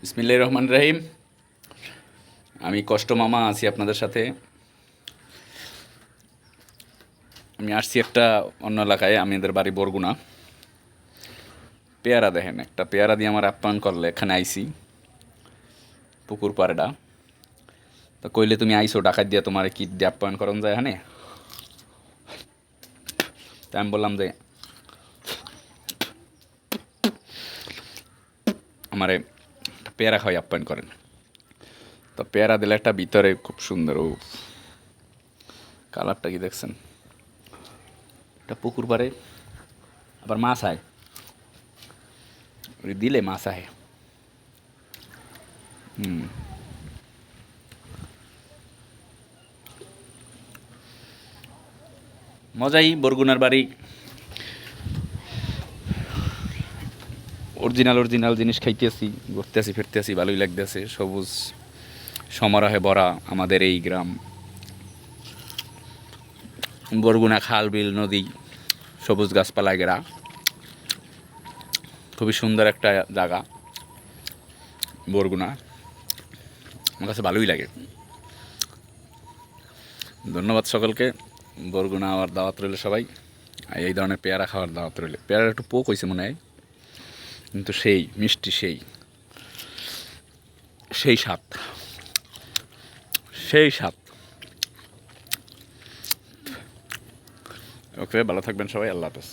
বিসমিল্লাহির রহমানির রহিম। আমি কষ্ট মামা আছি আপনাদের সাথে। আমি আসছি একটা অন্য এলাকায়, আমাদের বাড়ি বরগুনা। পেয়ারা দেখেন, একটা পেয়ারা দিয়ে আমার আপ্যায়ন করলে এখানে আইসি পুকুর পাড়েটা। তো কইলে তুমি আইসো ডাকাত দিয়ে তোমার কি দিয়ে আপ্যায়ন করন যায় এখানে। তো আমি বললাম যে আমারে পেয়ারা খাওয়াই আপ্যায়ন করেন। তো পেয়ারা দিলে একটা ভিতরে খুব সুন্দর, ও কালারটা কি দেখছেন, একটা পুকুর পাড়ে আবার মাছ আয়, ওই দিলে মাছ আহে। মজাই বরগুনার বাড়ি, অরিজিনাল অরিজিনাল জিনিস খাইতেছি, ঘুরতেছি ফিরতেছি, ভালোই লাগতেছে। সবুজ সমারোহে ভরা আমাদের এই গ্রাম বরগুনা, খাল বিল নদী, সবুজ গাছপালা ঘেরা, খুবই সুন্দর একটা জায়গা বরগুনা। আমার কাছে ভালোই লাগে। ধন্যবাদ সকলকে। বরগুনা আবার দাওয়াত রইল সবাই, এই ধরনের পেয়ারা খাওয়ার দাওয়াত রইল। পেয়ারা একটু পোক হয়েছে মনে হয়, কিন্তু সেই মিষ্টি, সেই সেই স্বাদ, সেই স্বাদ। ওকে, ভালো থাকবেন সবাই, আল্লাহ হাফেজ।